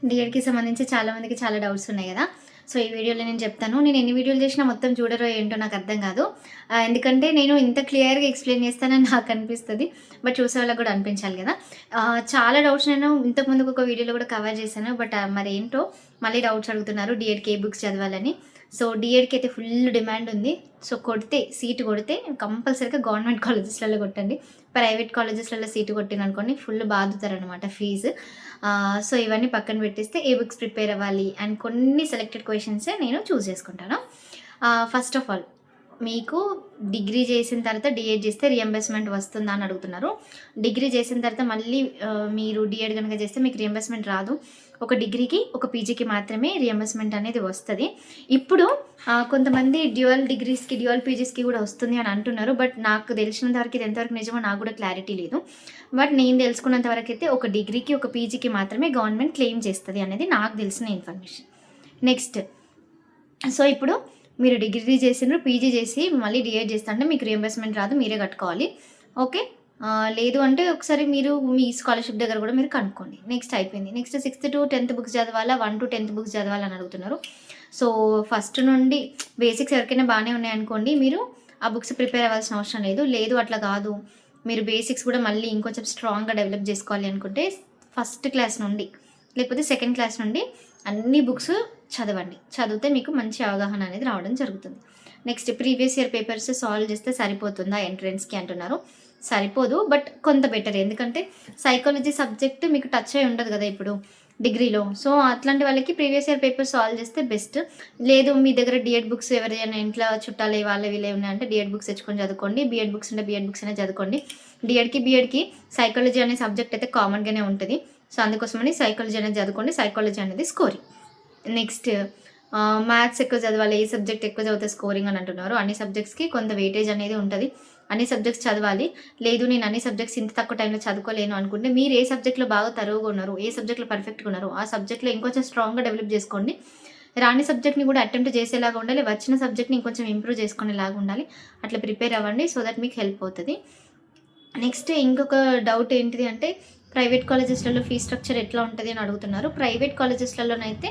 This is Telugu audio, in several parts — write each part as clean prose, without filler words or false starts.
డిఎడ్‌కి సంబంధించి చాలామందికి చాలా డౌట్స్ ఉన్నాయి గదా! సో, ఈ వీడియోలో నేను చెప్తాను. నేను ఎన్ని వీడియోలు చేసినా మొత్తం చూడరో ఏంటో నాకు అర్థం కాదు. ఎందుకంటే నేను ఇంత క్లియర్‌గా ఎక్స్‌ప్లెయిన్ చేస్తానని నాకు అనిపిస్తది. బట్ చూసే వాళ్ళకి కూడా అనిపించాలి గదా! చాలా డౌట్స్ నేను ఇంతకు ముందుకు ఒక వీడియోలో కూడా కవర్ చేశాను. బట్ మరేంటో మళ్ళీ డౌట్స్ అడుగుతున్నారు డిఎడ్‌కి ఏ బుక్స్ చదవాలని. సో, డిఎడ్‌కి అయితే ఫుల్ డిమాండ్ ఉంది. సో, సీట్ కొడితే కంపల్సరీగా గవర్నమెంట్ కాలేజెస్‌లలో కొట్టండి. ప్రైవేట్ కాలేజెస్‌లలో సీటు కొట్టిరనుకోండి ఫుల్ బాదుతారనమాట ఫీజు. సో, ఇవన్నీ పక్కన పెట్టేస్తే ఏ బుక్స్ ప్రిపేర్ అవ్వాలి అండ్ కొన్ని సెలెక్టెడ్ క్వెషన్సే నేను చూజ్ చేసుకుంటాను. ఫస్ట్ ఆఫ్ ఆల్ మీకు డిగ్రీ చేసిన తర్వాత డీఎడ్ చేస్తే రీయింబర్స్‌మెంట్ వస్తుందా అని అడుగుతున్నారు. డిగ్రీ చేసిన తర్వాత మళ్ళీ మీరు డీఎడ్ గనుక చేస్తే మీకు రీయింబర్స్‌మెంట్ రాదు. ఒక డిగ్రీకి, ఒక పీజీకి మాత్రమే రీయింబర్స్‌మెంట్ అనేది వస్తది. ఇప్పుడు కొంతమంది డ్యూయల్ డిగ్రీస్‌కి, డ్యూయల్ పీజీస్‌కి కూడా వస్తుంది అని అంటున్నారు. బట్ నాకు తెలిసినంత వరకు ఇది ఎంతవరకు నిజమో నాకు కూడా క్లారిటీ లేదు. బట్ నేను తెలుసుకున్నంత వరకైతే ఒక డిగ్రీకి, ఒక పీజీకి మాత్రమే గవర్నమెంట్ క్లెయిమ్ చేస్తది అనేది నాకు తెలిసిన ఇన్ఫర్మేషన్. నెక్స్ట్ సో, ఇప్పుడు మీరు డిగ్రీ చేసిండ్రు, పీజీ చేసి మళ్ళీ డీఎడ్ చేస్తా అంటే మీకు రీయింబర్స్‌మెంట్ రాదు. మీరే కట్టుకోవాలి. ఓకే. లేదు అంటే ఒకసారి మీరు మీ స్కాలర్‌షిప్ దగ్గర కూడా మీరు కనుక్కోండి. నెక్స్ట్ అయిపోయింది. నెక్స్ట్ 6th-10th బుక్స్ చదవాలా? 1-10th బుక్స్ చదవాలా అని అడుగుతున్నారు. సో, ఫస్ట్ నుండి బేసిక్స్ ఎవరికైనా బాగానే ఉన్నాయనుకోండి, మీరు ఆ బుక్స్ ప్రిపేర్ అవ్వాల్సిన అవసరం లేదు. లేదు అట్లా కాదు, మీరు బేసిక్స్ కూడా మళ్ళీ ఇంకొంచెం స్ట్రాంగ్‌గా డెవలప్ చేసుకోవాలి అనుకుంటే ఫస్ట్ క్లాస్ నుండి లేకపోతే సెకండ్ క్లాస్ నుండి అన్ని బుక్స్ చదవండి. చదివితే మీకు మంచి అవగాహన అనేది రావడం జరుగుతుంది. Next previous year papers solve చేస్తే సరిపోతుందా ఎంట్రన్స్‌కి అంటున్నారు. సరిపోదు. బట్ కొంత బెటర్. ఎందుకంటే సైకాలజీ సబ్జెక్ట్ మీకు టచ్ అయ్యి ఉండదు కదా ఇప్పుడు డిగ్రీలో. సో, అట్లాంటి వాళ్ళకి ప్రీవియస్ ఇయర్ పేపర్స్ సాల్వ్ చేస్తే బెస్ట్. లేదు మీ దగ్గర డీఎడ్ బుక్స్ ఎవరైనా ఇంట్లో చుట్టాలు వాళ్ళవి వీళ్ళవి ఉన్నాయంటే డీఎడ్ బుక్స్ తెచ్చుకొని చదువుకోండి. బీఎడ్ బుక్స్ ఉంటే బీఎడ్ బుక్స్ అయినా చదువుకోండి. డీఎడ్‌కి, బీఎడ్‌కి సైకాలజీ అనే సబ్జెక్ట్ అయితే కామన్‌గానే ఉంటది. సో, అందుకోసమని సైకాలజీ అనేది చదువుకోండి. సైకాలజీ అనేది స్కోరింగ్. నెక్స్ట్ మ్యాథ్స్ ఎక్కువ చదవాలి. ఏ సబ్జెక్ట్ ఎక్కువ చదివితే స్కోరింగ్ అని అంటున్నారు. అన్ని సబ్జెక్ట్స్‌కి కొంత వెయిటేజ్ అనేది ఉంటది. అన్ని సబ్జెక్ట్స్ చదవాలి. లేదు నేను అన్ని సబ్జెక్ట్స్ ఇంత తక్కువ టైంలో చదువుకోలేను అనుకుంటే మీరు ఏ సబ్జెక్ట్‌లో బాగా తరువుగా ఉన్నారు, ఏ సబ్జెక్ట్‌లో పర్ఫెక్ట్‌గా ఉన్నారో ఆ సబ్జెక్ట్‌లో ఇంకొంచెం స్ట్రాంగ్‌గా డెవలప్ చేసుకోండి. రాని సబ్జెక్ట్‌ని కూడా అటెంప్ట్ చేసేలాగా ఉండాలి. వచ్చిన సబ్జెక్ట్‌ని ఇంకొంచెం ఇంప్రూవ్ చేసుకునేలాగా ఉండాలి. అట్లా ప్రిపేర్ అవ్వండి. సో దట్ మీకు హెల్ప్ అవుతది. నెక్స్ట్ ఇంకొక డౌట్ ఏంటిది అంటే ప్రైవేట్ కాలేజెస్‌లలో ఫీ స్ట్రక్చర్ ఎట్లా ఉంటది అని అడుగుతున్నారు. ప్రైవేట్ కాలేజెస్‌లలోనైతే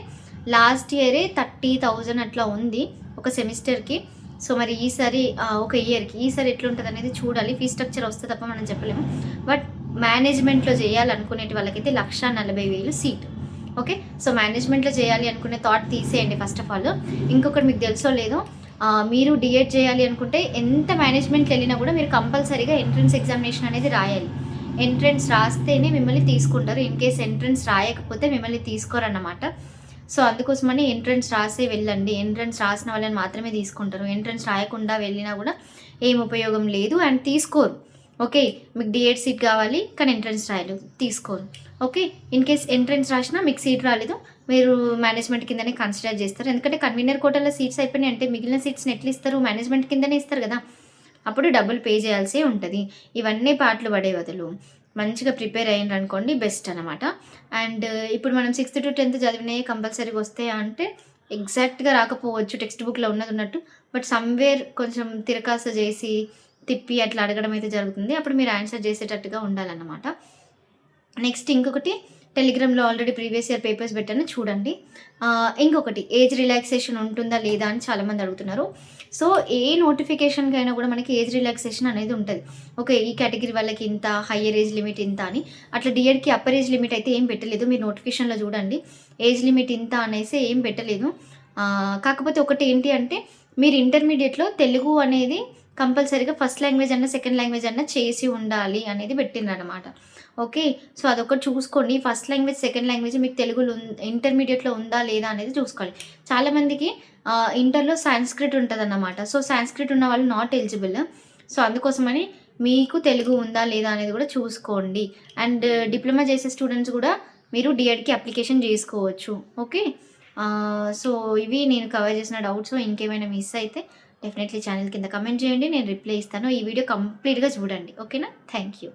లాస్ట్ ఇయరే 30,000 అట్లా ఉంది ఒక సెమిస్టర్‌కి. సో, మరి ఈసారి ఒక ఇయర్‌కి ఈసారి ఎట్లుంటదనేది చూడాలి. ఫీ స్ట్రక్చర్ వస్తే తప్ప మనం చెప్పలేము. బట్ మేనేజ్‌మెంట్‌లో చేయాలనుకునేటి వాళ్ళకైతే 1,40,000 సీటు. ఓకే. సో, మేనేజ్‌మెంట్‌లో చేయాలి అనుకునే థాట్ తీసేయండి ఫస్ట్ ఆఫ్ ఆల్. ఇంకొకటి మీకు తెలుసో లేదో మీరు డీఎడ్ చేయాలి అనుకుంటే ఎంత మేనేజ్‌మెంట్‌లో వెళ్ళినా కూడా మీరు కంపల్సరీగా ఎంట్రన్స్ ఎగ్జామినేషన్ అనేది రాయాలి. ఎంట్రన్స్ రాస్తేనే మిమ్మల్ని తీసుకుంటారు. ఇన్‌కేస్ ఎంట్రన్స్ రాయకపోతే మిమ్మల్ని తీసుకోరన్నమాట. సో, అందుకోసమని ఎంట్రన్స్ రాసే వెళ్ళండి. ఎంట్రన్స్ రాసిన వాళ్ళని మాత్రమే తీసుకుంటారు. ఎంట్రన్స్ రాయకుండా వెళ్ళినా కూడా ఏం ఉపయోగం లేదు అండ్ తీసుకోరు. ఓకే. మీకు డీఎడ్ సీట్ కావాలి కానీ ఎంట్రన్స్ రాయలేదు తీసుకోరు. ఓకే. ఇన్‌కేస్ ఎంట్రన్స్ రాసినా మీకు సీట్ రాలేదు, మీరు మేనేజ్మెంట్ కిందనే కన్సిడర్ చేస్తారు. ఎందుకంటే కన్వీనర్ కోటాలో సీట్స్ అయిపోయినాయి అంటే మిగిలిన సీట్స్‌ని ఎట్లా ఇస్తారు? మేనేజ్మెంట్ కిందనే ఇస్తారు కదా! అప్పుడు డబ్బులు పే చేయాల్సి ఉంటది. ఇవన్నీ పాటలు పడే బదులు మంచిగా ప్రిపేర్ అయ్యిండ్రనుకోండి బెస్ట్ అనమాట. అండ్ ఇప్పుడు మనం 6th-10th చదివినవి కంపల్సరీగా వస్తాయా అంటే ఎగ్జాక్ట్‌గా రాకపోవచ్చు టెక్స్ట్ బుక్‌లో ఉన్నట్టు. బట్ సమ్‌వేర్ కొంచెం తిరకాసు చేసి, తిప్పి అట్లా అడగడం అయితే జరుగుతుంది. అప్పుడు మీరు ఆన్సర్ చేసేటట్టుగా ఉండాలన్నమాట. నెక్స్ట్ ఇంకొకటి టెలిగ్రామ్‌లో ఆల్రెడీ ప్రీవియస్ ఇయర్ పేపర్స్ పెట్టాను చూడండి. ఇంకొకటి ఏజ్ రిలాక్సేషన్ ఉంటుందా లేదా అని చాలామంది అడుగుతున్నారు. సో, ఏ నోటిఫికేషన్‌కైనా కూడా మనకి ఏజ్ రిలాక్సేషన్ అనేది ఉంటది. ఓకే. ఈ కేటగిరీ వాళ్ళకి ఇంత, హయ్యర్ ఏజ్ లిమిట్ ఇంత అని. అట్లా డీఎడ్‌కి అప్పర్ ఏజ్ లిమిట్ అయితే ఏం పెట్టలేదు. మీరు నోటిఫికేషన్‌లో చూడండి. ఏజ్ లిమిట్ ఇంత అనేసి ఏం పెట్టలేదు. కాకపోతే ఒకటి ఏంటి అంటే మీరు ఇంటర్మీడియేట్‌లో తెలుగు అనేది కంపల్సరీగా ఫస్ట్ లాంగ్వేజ్ అన్నా, సెకండ్ లాంగ్వేజ్ అన్నా చేసి ఉండాలి అనేది పెట్టిండ్రనమాట. ఓకే. సో, అదొకటి చూసుకోండి. ఫస్ట్ లాంగ్వేజ్, సెకండ్ లాంగ్వేజ్ మీకు తెలుగులో ఇంటర్మీడియేట్‌లో ఉందా లేదా అనేది చూసుకోవాలి. చాలామందికి ఇంటర్‌లో సాంస్క్రిట్ ఉంటదన్నమాట. సో, సాంస్క్రిట్ ఉన్న వాళ్ళు నాట్ ఎలిజిబుల్. సో, అందుకోసమని మీకు తెలుగు ఉందా లేదా అనేది కూడా చూసుకోండి. అండ్ డిప్లొమా చేసే స్టూడెంట్స్ కూడా మీరు డీఎడ్‌కి అప్లికేషన్ చేసుకోవచ్చు. ఓకే. సో, ఇవి నేను కవర్ చేసిన డౌట్స్. ఇంకేమైనా మిస్ అయితే డెఫినెట్లీ ఛానల్ కింద కమెంట్ చేయండి. నేను రిప్లై ఇస్తాను. ఈ వీడియో కంప్లీట్‌గా చూడండి. ఓకేనా? Thank you.